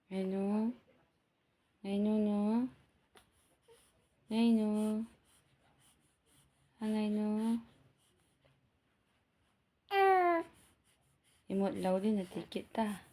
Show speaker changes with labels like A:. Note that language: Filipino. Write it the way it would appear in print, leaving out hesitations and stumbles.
A: Ay no. Ay no no. Ay no. Angay no. Imot law din natikit ta.